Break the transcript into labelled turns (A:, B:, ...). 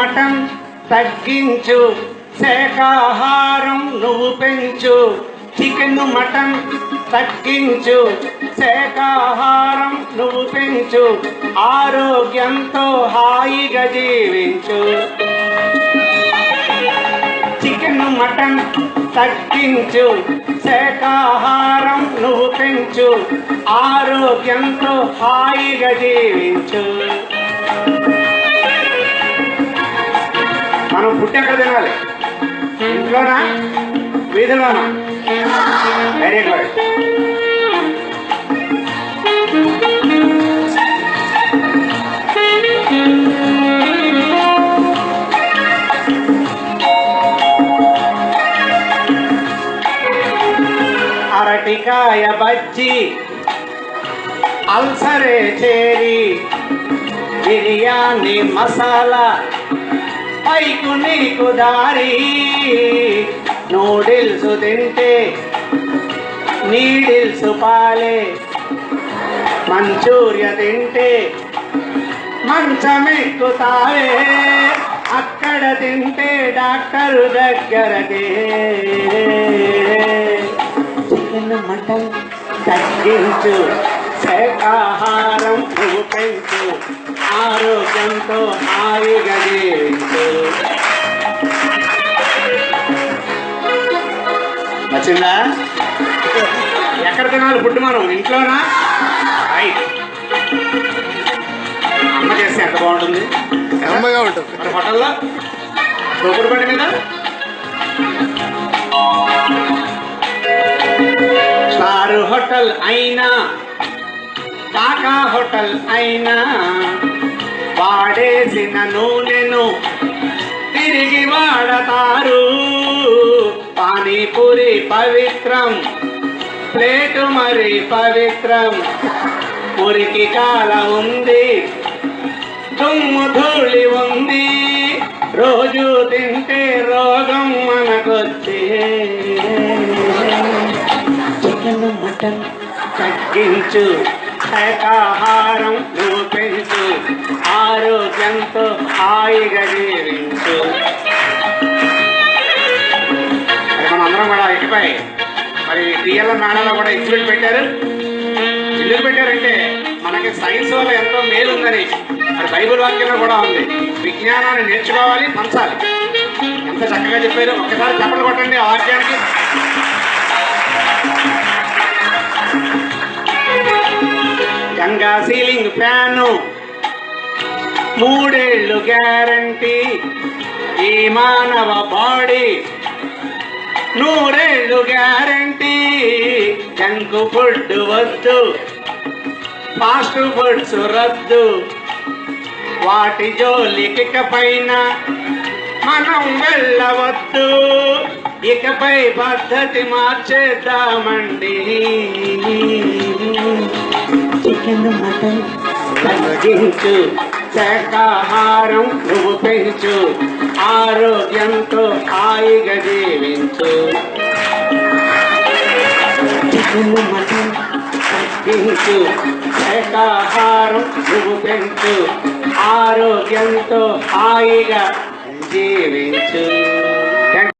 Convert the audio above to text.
A: Mutton తగ్గించు, శాకాహారం నువ్వు పెంచు. చికెన్ మటన్ తగ్గించు, శాకాహారం నువ్వు పెంచు. ఆరోగ్యంతో హాయిగా జీవించు. చికెన్ మటన్ తగ్గించు, శాకాహారం నువ్వు పెంచు. ఆరోగ్యంతో హాయిగా జీవించు. మనం పుట్టాక తినాలి, ఇంట్లోనా వీధిలోనా? Very good. అరటికాయ బజ్జీ, అల్సరే చేరి, బిర్యానీ మసాలా, పైకు నీకు దారి. నూడిల్స్ తింటే నీడిల్స్ పాలే, మంచూరియా తింటే మంచమెక్కుతావే. అక్కడ తింటే డాక్టరు దగ్గరకే. చికెన్ మటన్ తగ్గించు, శాకాహారం నువ్వు పెంచు. ఆరోగ్యంతో హాయిగా జీవించు. వచ్చిందా? ఎక్కడ తినాలి ఫుడ్ మనం? ఇంట్లోనా? రైట్. అమ్మ చేస్తే ఎంత బాగుంటుంది,
B: అమ్మగా ఉంటుంది.
A: మరి హోటల్లో దోపుడు బండి మీద స్టార్ హోటల్ అయినా కాకా హోటల్ అయినా వాడేసిన నూనెను తిరిగి వాడతారు. పానీపూరి పవిత్రం, ప్లేటు మరి పవిత్రం. మురికి కాల ఉంది, దుమ్ము ధూళి ఉంది. రోజు తింటే రోగం మనకొచ్చే. చికెన్ మటన్ తగ్గించు, శాకాహారం నువ్వు పెంచు. ఆరోగ్యంతో హాయిగా జీవించు. మనందరం కూడా ఇకపై మరి డిఎల్ఎం మేళలో కూడా ఎగ్జిబిట్ పెట్టారు. ఇల్లు పెట్టారంటే మనకి సైన్స్ వల్ల ఎంతో మేలు ఉందని మరి బైబిల్ వాక్యంలో కూడా ఉంది. విజ్ఞానాన్ని నేర్చుకోవాలి, పంచాలి. ఎంత చక్కగా చెప్పారు. ఒక్కసారి చప్పట్లు కొట్టండి ఆ వాక్యానికి. గంగా సీలింగ్ ఫ్యాను 3 ఏళ్ళు గ్యారంటీ. ఈ మానవ బాడీ 100 ఏళ్ళు గ్యారంటీ. జంక్ ఫుడ్ వద్దు, ఫాస్ట్ ఫుడ్స్ రద్దు. వాటి జోలికి పైన మనం వెళ్ళవద్దు. ఇకపై పద్ధతి మార్చేద్దామండి. చికెన్ మటన్ తగ్గించు, శాకాహారం నువ్వు పెంచు. ఆరోగ్యంతో హాయిగా జీవించు. చికెన్ మటన్ తగ్గించు, శాకాహారం నువ్వు పెంచు. ఆరోగ్యంతో హాయిగా జీవించు.